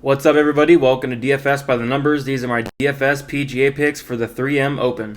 What's up, everybody? Welcome to DFS by the Numbers. These are my DFS PGA picks for the 3M Open.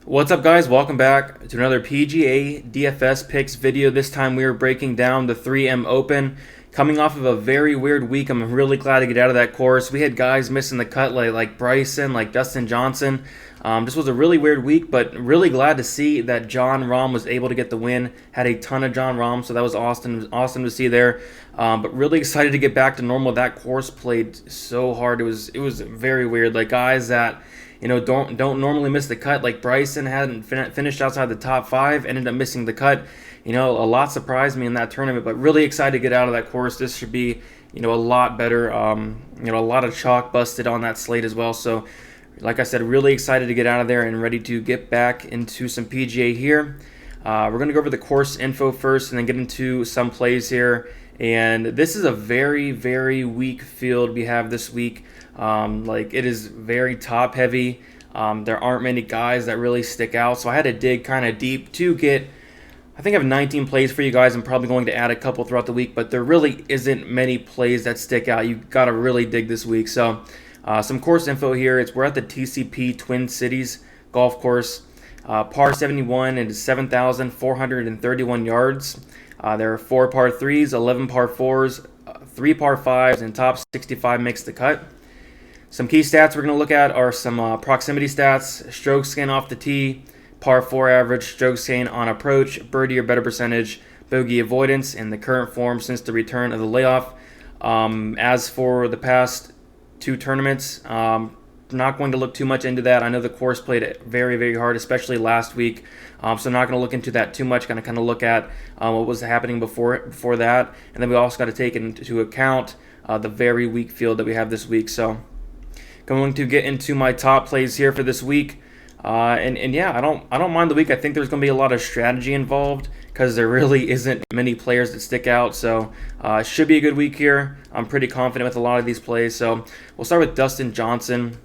What's up, guys? Welcome back to another PGA DFS picks video. This time we are breaking down the 3M Open. Coming off of a very weird week, I'm really glad to get out of that course. We had guys missing the cut like Bryson, like Dustin Johnson. This was a really weird week, but really glad to see that Jon Rahm was able to get the win. Had a ton of Jon Rahm, so that was awesome to see there. But really excited to get back to normal. That course played so hard. It was very weird. Like guys that don't normally miss the cut, like Bryson hadn't finished outside the top 5, ended up missing the cut. A lot surprised me in that tournament, but really excited to get out of that course. This should be a lot better. A lot of chalk busted on that slate as well. So like I said, really excited to get out of there and ready to get back into some PGA here. We're going to go over the course info first and then get into some plays here. And this is a very, very weak field we have this week. It is very top heavy. There aren't many guys that really stick out. So I had to dig kind of deep to get, I think I have 19 plays for you guys. I'm probably going to add a couple throughout the week, but there really isn't many plays that stick out. You got to really dig this week. So some course info here. We're at the TCP Twin Cities golf course. Par 71, it is 7,431 yards. There are 4 par 3s, 11 par 4s, 3 par 5s, and top 65 makes the cut. Some key stats we're going to look at are some proximity stats, strokes gained off the tee, par 4 average, strokes gained on approach, birdie or better percentage, bogey avoidance, and the current form since the return of the layoff. As for the past 2 tournaments, not going to look too much into that. I know the course played it very, very hard, especially last week. So I'm not going to look into that too much. Going to kind of look at what was happening before that, and then we also got to take into account the very weak field that we have this week. So going to get into my top plays here for this week. Yeah, I don't mind the week. I think there's going to be a lot of strategy involved because there really isn't many players that stick out. So it should be a good week here. I'm pretty confident with a lot of these plays. So we'll start with Dustin Johnson.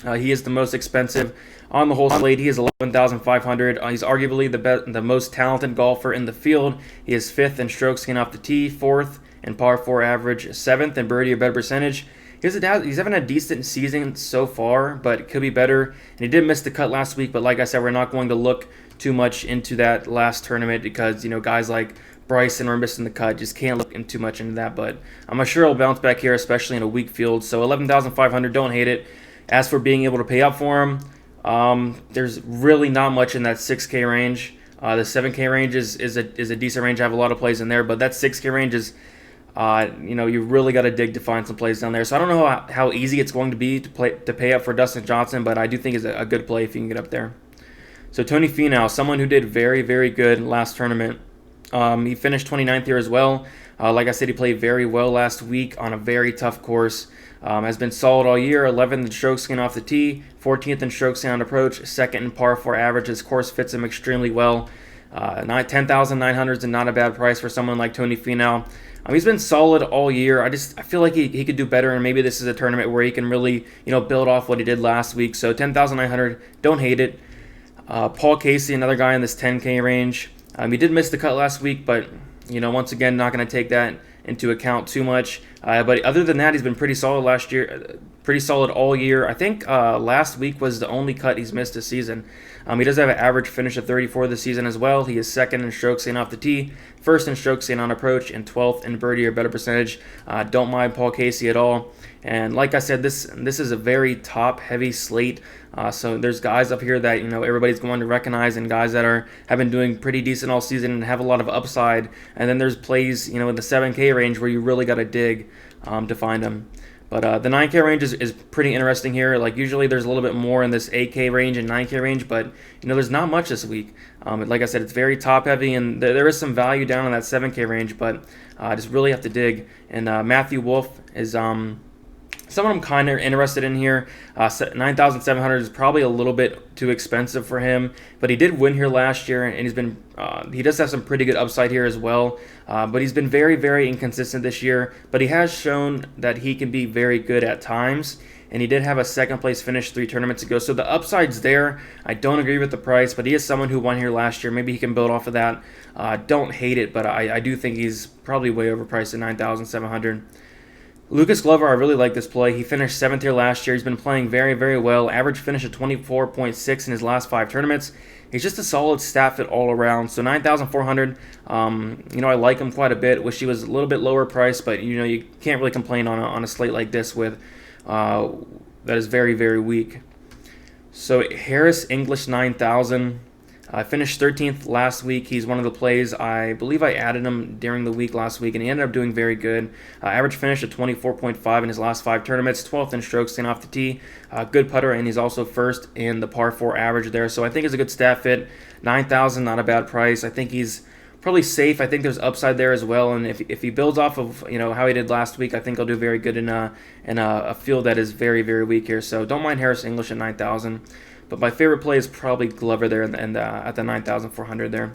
He is the most expensive on the whole slate. He is 11,500. He's arguably the most talented golfer in the field. He is 5th in strokes gained off the tee, 4th in par 4 average, 7th in birdie or better percentage. He's having a decent season so far, but it could be better. And he did miss the cut last week, but like I said, we're not going to look too much into that last tournament because guys like Bryson were missing the cut. Just can't look too much into that. But I'm sure he'll bounce back here, especially in a weak field. So 11,500, don't hate it. As for being able to pay up for him, there's really not much in that 6K range. The 7K range is a decent range. I have a lot of plays in there, but that 6K range is, you really got to dig to find some plays down there. So I don't know how easy it's going to be to pay up for Dustin Johnson, but I do think it's a good play if you can get up there. So Tony Finau, someone who did very, very good last tournament. He finished 29th here as well. Like I said, he played very well last week on a very tough course. Has been solid all year, 11th in strokes gained off the tee, 14th in strokes gained on approach, 2nd in par 4 average. This course fits him extremely well. 10,900 is not a bad price for someone like Tony Finau. He's been solid all year. I feel like he could do better, and maybe this is a tournament where he can really build off what he did last week. So 10,900, don't hate it. Paul Casey, another guy in this 10K range. He did miss the cut last week, but once again, not going to take that into account too much. But other than that, he's been pretty solid last year, pretty solid all year. I think last week was the only cut he's missed this season. He does have an average finish of 34 this season as well. He is 2nd in strokes gained off the tee, 1st in strokes gained on approach, and 12th in birdie or better percentage. Don't mind Paul Casey at all. And like I said, this is a very top-heavy slate. So there's guys up here that everybody's going to recognize, and guys that have been doing pretty decent all season and have a lot of upside. And then there's plays in the 7K range where you really got to dig to find them. But the 9K range is pretty interesting here. Like usually there's a little bit more in this 8K range and 9K range, but there's not much this week. Like I said, it's very top heavy, and there is some value down in that 7K range, but I just really have to dig. And Matthew Wolff is someone I'm kind of interested in here. 9,700 is probably a little bit too expensive for him, but he did win here last year, and he does have some pretty good upside here as well. But he's been very, very inconsistent this year, but he has shown that he can be very good at times. and he did have a second place finish 3 tournaments ago. So the upside's there. I don't agree with the price, but he is someone who won here last year. Maybe he can build off of that. Don't hate it, but I do think he's probably way overpriced at $9,700. Lucas Glover, I really like this play. He finished 7th here last year. He's been playing very, very well. Average finish of 24.6 in his last 5 tournaments. He's just a solid stat fit all around. So 9,400, I like him quite a bit. Wish he was a little bit lower price, but you can't really complain on a slate like this with that is very, very weak. So Harris English 9,000. Finished 13th last week. He's one of the plays. I believe I added him during the week last week, and he ended up doing very good. Average finish at 24.5 in his last 5 tournaments, 12th in strokes gained off the tee. Good putter, and he's also first in the par 4 average there. So I think it's a good stat fit. 9,000, not a bad price. I think he's probably safe. I think there's upside there as well, and if he builds off of how he did last week, I think he'll do very good in a field that is very, very weak here. So don't mind Harris English at 9,000. But my favorite play is probably Glover there and at the 9,400 there.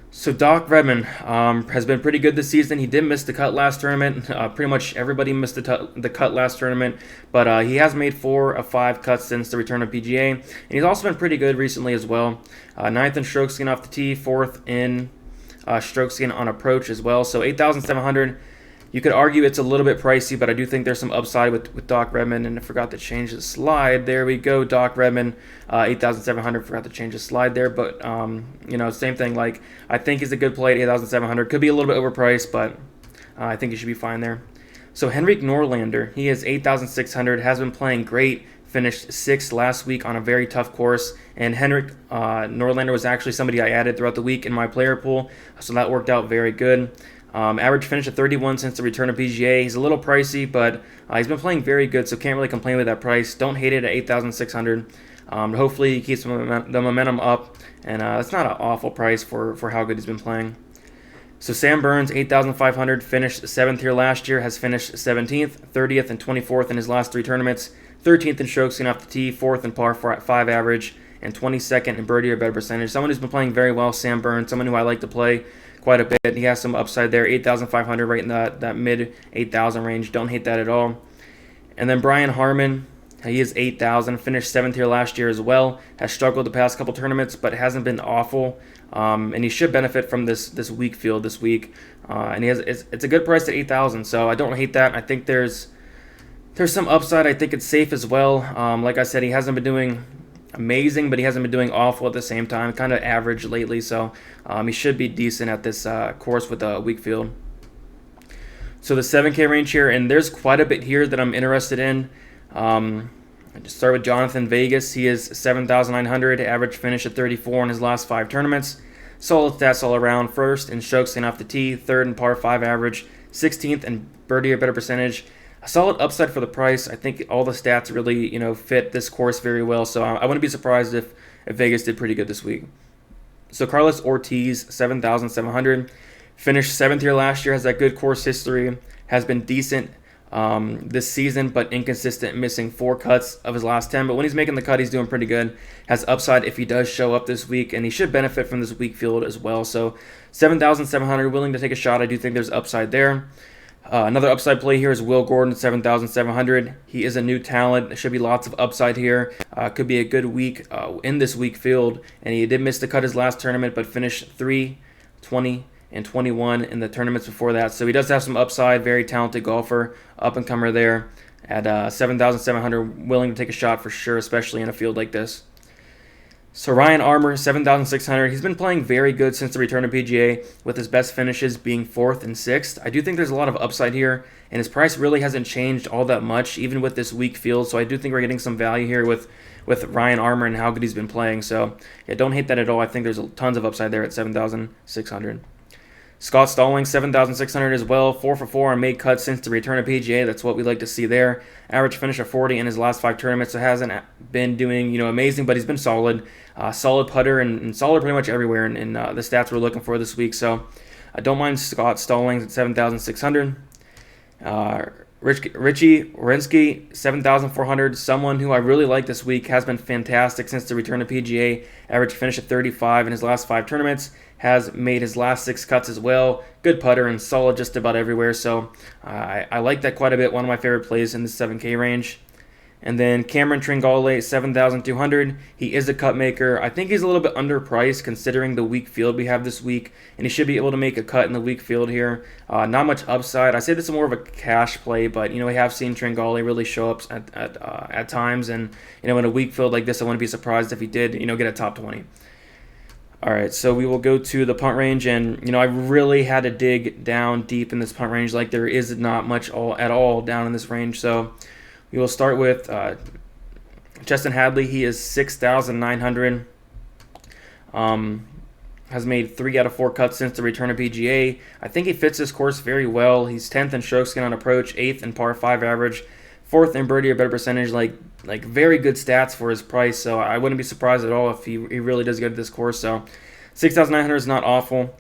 So Doc Redman has been pretty good this season. He did miss the cut last tournament. Pretty much everybody missed the cut last tournament. But he has made 4 of 5 cuts since the return of PGA. And he's also been pretty good recently as well. 9th in strokes gained off the tee, 4th in strokes gained on approach as well. So 8,700. You could argue it's a little bit pricey, but I do think there's some upside with Doc Redman, and I forgot to change the slide. There we go, Doc Redman, 8,700. Forgot to change the slide there, but same thing. Like I think he's a good play at 8,700. Could be a little bit overpriced, but I think he should be fine there. So Henrik Norlander, he is 8,600. Has been playing great. Finished 6th last week on a very tough course, and Henrik Norlander was actually somebody I added throughout the week in my player pool, so that worked out very good. Average finish at 31 since the return of PGA. He's a little pricey, but he's been playing very good, so can't really complain with that price. Don't hate it at 8,600. Hopefully he keeps the momentum up, and that's not an awful price for how good he's been playing. So Sam Burns, 8,500, finished 7th here last year, has finished 17th, 30th, and 24th in his last 3 tournaments, 13th in strokes gained off the tee, 4th in par 5 average, and 22nd in birdie or better percentage. Someone who's been playing very well, Sam Burns, someone who I like to play quite a bit. He has some upside there, 8,500, right in that mid 8,000 range. Don't hate that at all. And then Brian Harman, he is 8,000, finished 7th here last year as well. Has struggled the past couple tournaments, but hasn't been awful. And he should benefit from this weak field this week. And it's a good price at 8,000, so I don't hate that. I think there's some upside. I think it's safe as well. Like I said, he hasn't been doing amazing, but he hasn't been doing awful at the same time. Kind of average lately, so he should be decent at this course with a weak field. So the 7K range here, and there's quite a bit here that I'm interested in. I just start with Jonathan Vegas. He is 7,900, average finish at 34 in his last 5 tournaments. Solid stats all around. First in strokes gained off the tee, 3rd in par 5 average, 16th in birdie or better percentage. A solid upside for the price. I think all the stats really, fit this course very well. So I wouldn't be surprised if Vegas did pretty good this week. So Carlos Ortiz, 7,700, finished 7th here last year. Has that good course history. Has been decent this season, but inconsistent, missing 4 cuts of his last 10. But when he's making the cut, he's doing pretty good. Has upside if he does show up this week, and he should benefit from this weak field as well. So 7,700, willing to take a shot. I do think there's upside there. Another upside play here is Will Gordon, 7,700. He is a new talent. There should be lots of upside here. Could be a good week in this weak field. And he did miss the cut his last tournament, but finished 3, 20, and 21 in the tournaments before that. So he does have some upside. Very talented golfer, up-and-comer there at 7,700. Willing to take a shot for sure, especially in a field like this. So Ryan Armour, 7,600. He's been playing very good since the return of PGA, with his best finishes being 4th and 6th. I do think there's a lot of upside here, and his price really hasn't changed all that much, even with this weak field. So I do think we're getting some value here with Ryan Armour and how good he's been playing. So yeah, don't hate that at all. I think there's tons of upside there at 7,600. Scott Stallings, 7,600 as well. 4 for 4 on made cuts since the return of PGA. That's what we like to see there. Average finish of 40 in his last 5 tournaments. So hasn't been doing amazing, but he's been solid. Solid putter and solid pretty much everywhere in the stats we're looking for this week. So I don't mind Scott Stallings at 7,600. Richie Wierenski, 7,400. Someone who I really like this week. Has been fantastic since the return of PGA. Average finish at 35 in his last 5 tournaments. Has made his last 6 cuts as well. Good putter and solid just about everywhere. So I like that quite a bit. One of my favorite plays in the 7K range. And then Cameron Tringale, 7,200. He is a cut maker. I think he's a little bit underpriced considering the weak field we have this week, and he should be able to make a cut in the weak field here. Not much upside. I say this is more of a cash play, but we have seen Tringale really show up at times, and in a weak field like this, I wouldn't be surprised if he did get a top 20. All right, so we will go to the punt range, and I really had to dig down deep in this punt range. Like, there is not much at all down in this range, so we will start with Justin Hadley. He is 6,900. Has made 3 out of 4 cuts since the return of PGA. I think he fits this course very well. He's 10th in stroke gained on approach, 8th in par 5 average, 4th in birdie or better percentage. Like very good stats for his price. So I wouldn't be surprised at all if he really does go to this course. So 6,900 is not awful.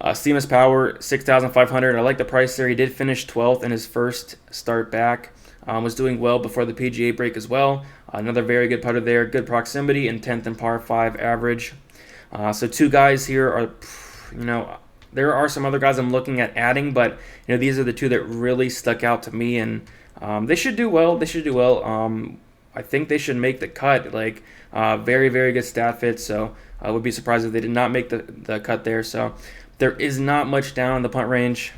Seamus Power, 6,500. I like the price there. He did finish 12th in his first start back. Was doing well before the PGA break as well. Another very good putter there. Good proximity and 10th in par 5 average. So 2 guys here are, there are some other guys I'm looking at adding, but these are the 2 that really stuck out to me, and they should do well. I think they should make the cut. Very, very good stat fits. So I would be surprised if they did not make the cut there. So there is not much down in the punt range.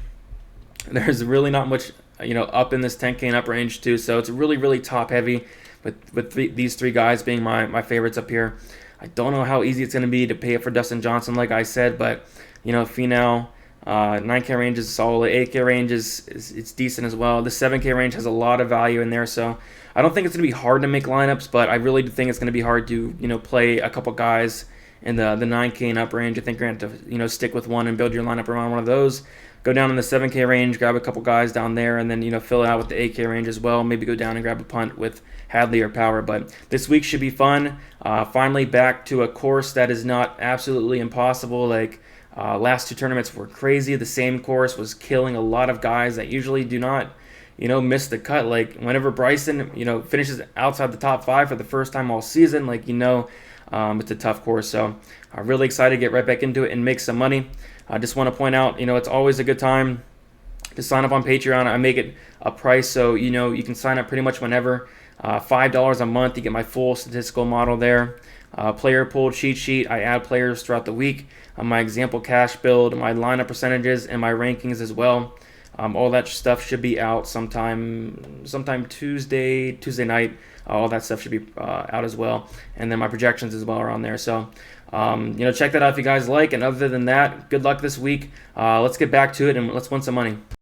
There's really not much up in this 10K and up range too. So it's really, really top heavy with these 3 guys being my favorites up here. I don't know how easy it's going to be to pay up for Dustin Johnson, like I said, but Finau, 9K range is solid. 8K range it's decent as well. The 7K range has a lot of value in there, so I don't think it's going to be hard to make lineups, but I really do think it's going to be hard to play a couple guys in the 9K and up range. I think you're going to have to stick with one and build your lineup around one of those. Go down in the 7K range, grab a couple guys down there, and then fill it out with the 8K range as well. Maybe go down and grab a punt with Hadley or Power. But this week should be fun. Finally back to a course that is not absolutely impossible. Last 2 tournaments were crazy. The same course was killing a lot of guys that usually do not miss the cut. Whenever Bryson finishes outside the top 5 for the first time all season, it's a tough course. So I'm really excited to get right back into it and make some money. I just want to point out, it's always a good time to sign up on Patreon. I make it a price, so you can sign up pretty much whenever. $5 a month, you get my full statistical model there. Player pool cheat sheet, I add players throughout the week. My example cash build, my lineup percentages, and my rankings as well. All that stuff should be out sometime Tuesday night. All that stuff should be out as well, and then my projections as well are on there. So check that out if you guys like. And other than that, good luck this week. Let's get back to it and let's win some money.